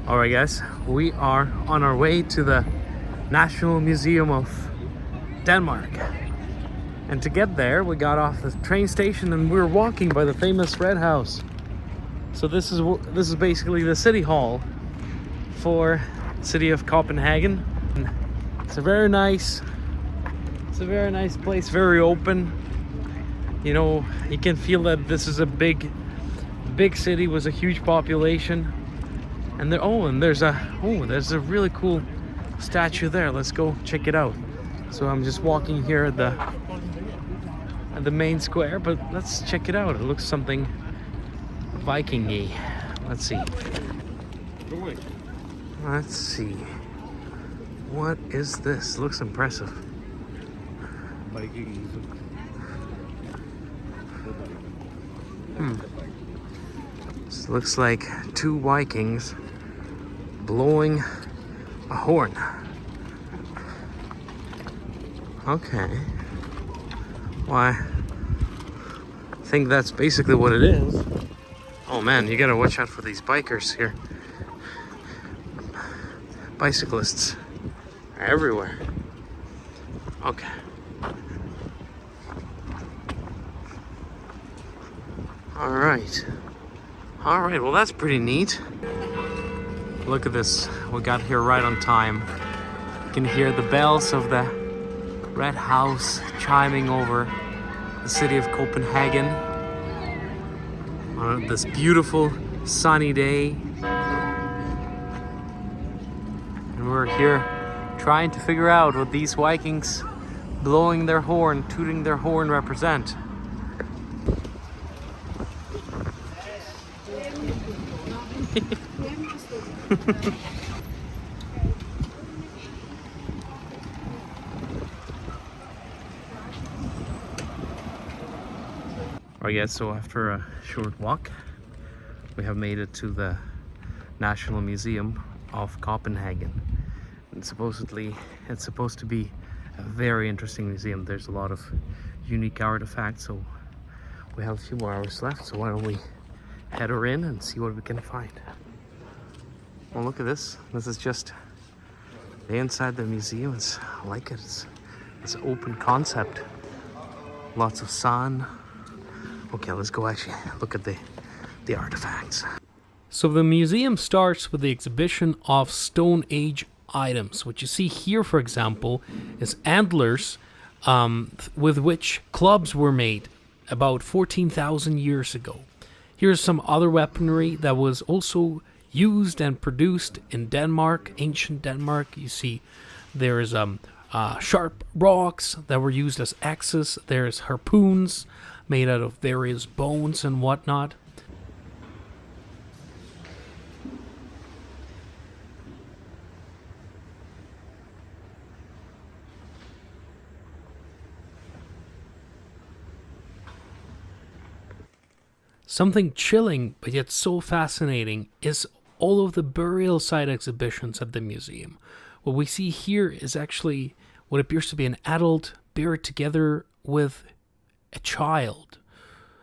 Alright guys, we are on our way to the National Museum of Denmark. And to get there, we got off the train station and we were walking by the famous Red House. So this is basically the city hall for the city of Copenhagen. And it's a very nice place, very open. You know, you can feel that this is a big city with a huge population. And there's a really cool statue there. Let's go check it out. So I'm just walking here at the main square, but let's check it out. It looks something Viking-y. Let's see. Let's see. What is this? Looks impressive. This looks like two Vikings blowing a horn. Okay. Why? I think that's basically what it is. Oh man, you gotta watch out for these bikers here. Bicyclists are everywhere. Okay. Alright, well that's pretty neat. Look at this, we got here right on time. You can hear the bells of the Red House chiming over the city of Copenhagen on this beautiful sunny day. And we're here trying to figure out what these Vikings blowing their horn, tooting their horn represent. Alright guys, so after a short walk, we have made it to the National Museum of Copenhagen. And supposedly, it's supposed to be a very interesting museum. There's a lot of unique artifacts, so we have a few more hours left, so why don't we head her in and see what we can find. Well, look at this. This is just the inside the museum. I like it. It's an open concept. Lots of sun. Okay, let's go actually look at the artifacts. So the museum starts with the exhibition of Stone Age items. What you see here, for example, is antlers with which clubs were made about 14,000 years ago. Here's some other weaponry that was also used and produced in Denmark, ancient Denmark. You see there is sharp rocks that were used as axes. There's harpoons made out of various bones and whatnot. Something chilling but yet so fascinating is all of the burial site exhibitions at the museum. What we see here is actually what appears to be an adult buried together with a child.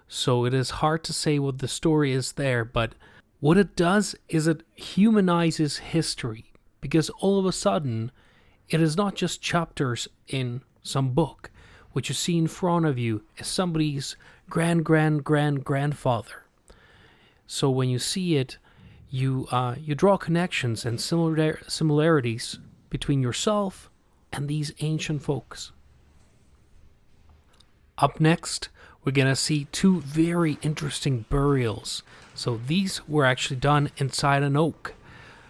So it is hard to say what the story is there, but what it does is it humanizes history, because all of a sudden it is not just chapters in some book. What you see in front of you is somebody's grandfather. So when you see it, you draw connections and similarities between yourself and these ancient folks. Up next, we're going to see two very interesting burials. So these were actually done inside an oak.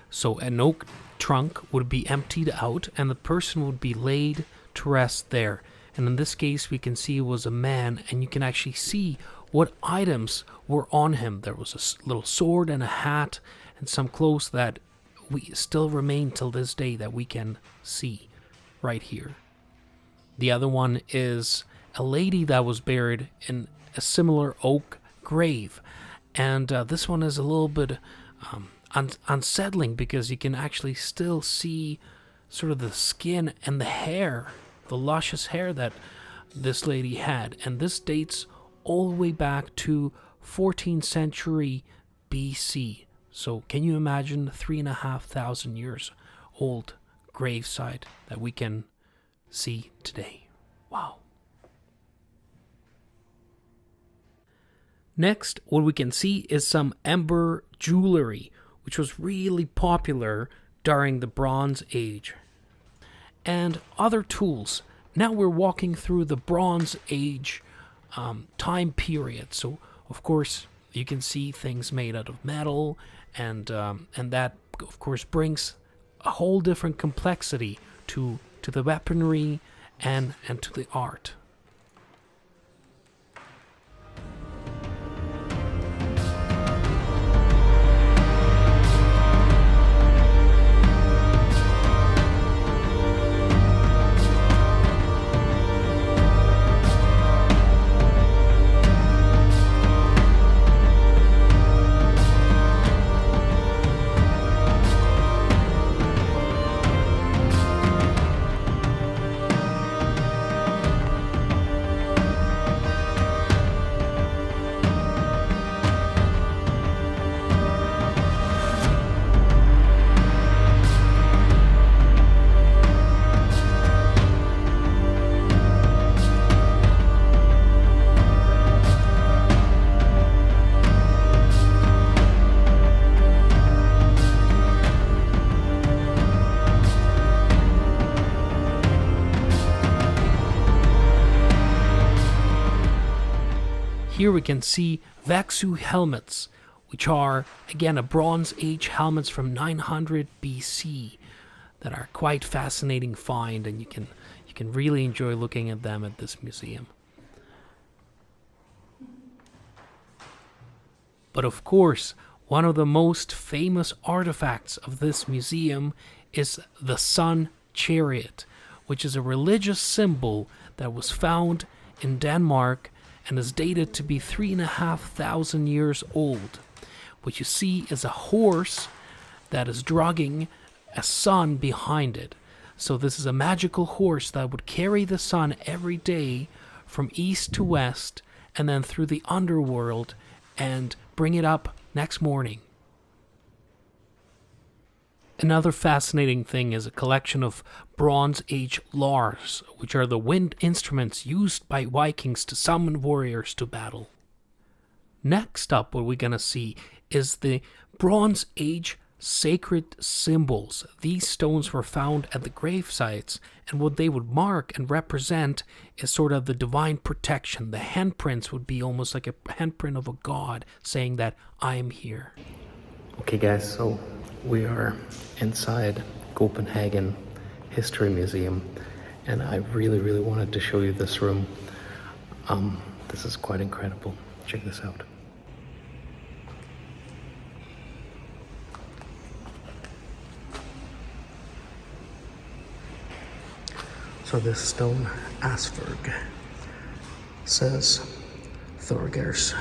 So an oak trunk would be emptied out and the person would be laid to rest there. And in this case, we can see it was a man, and you can actually see what items were on him. There was a little sword and a hat and some clothes that we still remain till this day that we can see right here. The other one is a lady that was buried in a similar oak grave. And this one is a little bit unsettling, because you can actually still see sort of the skin and the hair, the luscious hair that this lady had. And this dates all the way back to 14th century BC. So can you imagine 3,500 years old gravesite that we can see today? Wow. Next, what we can see is some ember jewelry, which was really popular during the Bronze Age. And other tools. Now we're walking through the Bronze Age time period. So, of course, you can see things made out of metal, and that, of course, brings a whole different complexity to the weaponry and to the art. Here we can see Vaksu helmets, which are, again, a Bronze Age helmets from 900 BC that are quite fascinating find, and you can really enjoy looking at them at this museum. But of course, one of the most famous artifacts of this museum is the Sun Chariot, which is a religious symbol that was found in Denmark and is dated to be 3,500 years old. What you see is a horse that is dragging a sun behind it. So this is a magical horse that would carry the sun every day from east to west and then through the underworld and bring it up next morning. Another fascinating thing is a collection of Bronze Age lars, which are the wind instruments used by Vikings to summon warriors to battle. Next up, what we're going to see is the Bronze Age sacred symbols. These stones were found at the grave sites, and what they would mark and represent is sort of the divine protection. The handprints would be almost like a handprint of a god saying that I am here. Okay guys, so we are inside Copenhagen History Museum, and I really wanted to show you this room. This is quite incredible. Check this out. So this stone, Asperg, says, Thorgers,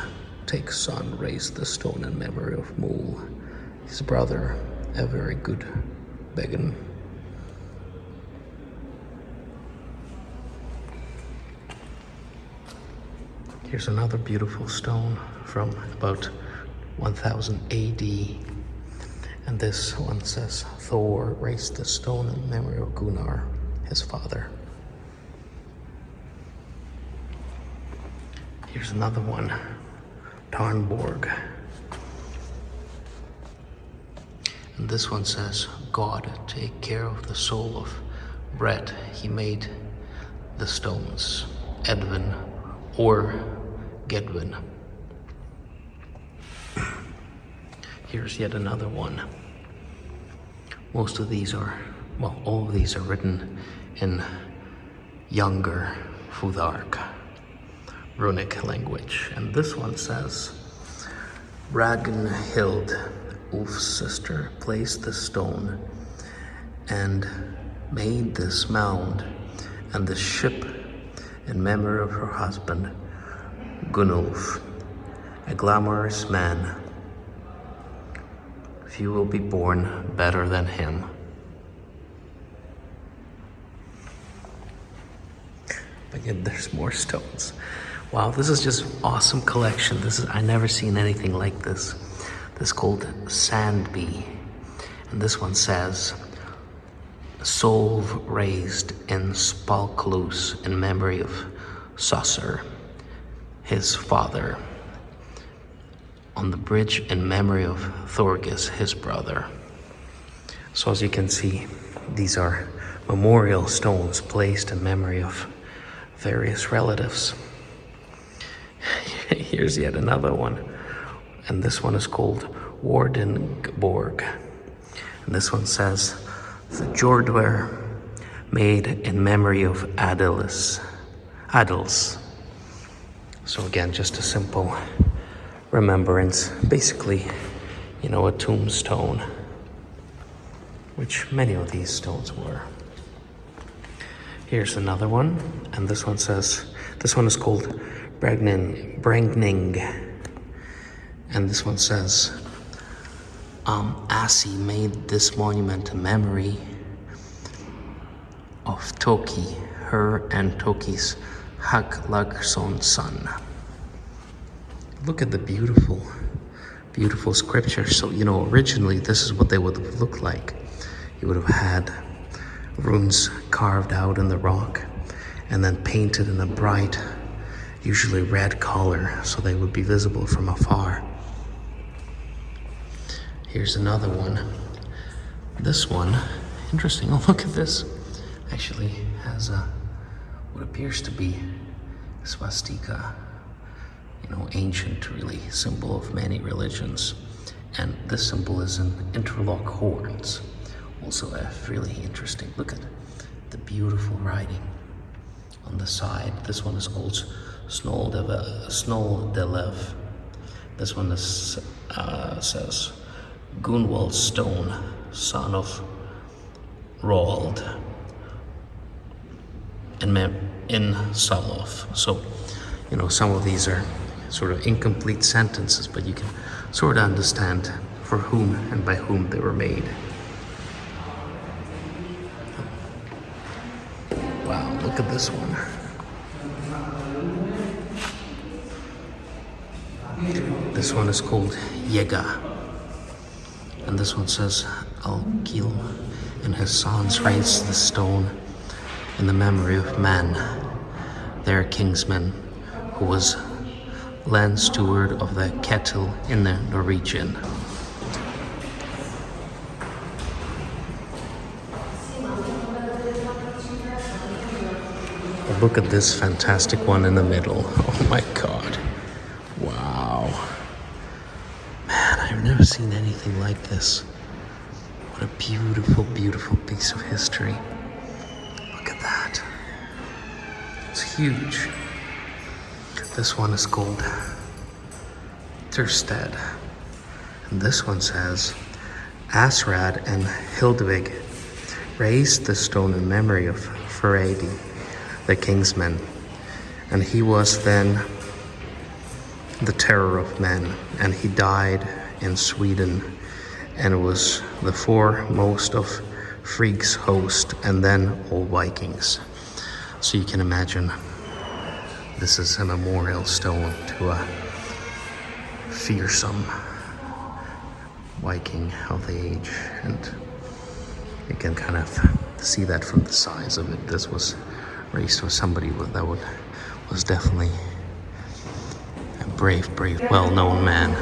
take son, raise the stone in memory of Mole, his brother, a very good beggin. Here's another beautiful stone from about 1000 AD. And this one says, Thor raised the stone in memory of Gunnar, his father. Here's another one, Tarnborg. And this one says, God, take care of the soul of Brett. He made the stones, Edwin or Gedwin. Here's yet another one. Most of these are, well, all of these are written in younger Futhark, runic language. And this one says, Ragnhild, Ulf's sister, placed the stone and made this mound and the ship in memory of her husband, Gunnulf, a glamorous man. Few will be born better than him. But yet there's more stones. Wow, this is just awesome collection. I never seen anything like this. This is called Sandby. And this one says, Solve raised in Spalklus in memory of Saucer, his father. On the bridge in memory of Thorgis, his brother. So as you can see, these are memorial stones placed in memory of various relatives. Here's yet another one. And this one is called Wardenborg. And this one says, the Jordware made in memory of Adils. So again, just a simple remembrance, basically, you know, a tombstone, which many of these stones were. Here's another one, and this one says, this one is called Brengning, and this one says, Asi made this monument in memory of Toki, her and Toki's Haklagson's son. Look at the beautiful, beautiful scripture. So, you know, originally this is what they would have looked like. You would have had runes carved out in the rock and then painted in a bright, usually red color, so they would be visible from afar. Here's another one. This one, interesting. Oh, look at this. Actually has a, what appears to be swastika. You know, ancient, really, symbol of many religions. And this symbol is in interlock horns. Also really interesting. Look at the beautiful writing on the side. This one is called Snoldelev. This one is, says Gunwald Stone, son of Roald, in Salof. So, you know, some of these are sort of incomplete sentences, but you can sort of understand for whom and by whom they were made. Wow, look at this one. This one is called Yega. And this one says Alkil and his sons raised the stone in the memory of Man, their kingsman, who was land steward of the Kettle in the Norwegian. Look at this fantastic one in the middle. Oh my God. Wow. Man, I've never seen anything like this. What a beautiful, beautiful piece of history. Look at that. It's huge. This one is called Tursted. And this one says, Asrad and Hildvig raised the stone in memory of Feredi, the kingsman, and he was then the terror of men, and he died in Sweden and was the foremost of Freyg's host and then all Vikings. So you can imagine this is a memorial stone to a fearsome Viking of the age, and you can kind of see that from the size of it. This was raised with somebody that was definitely a brave, well-known man.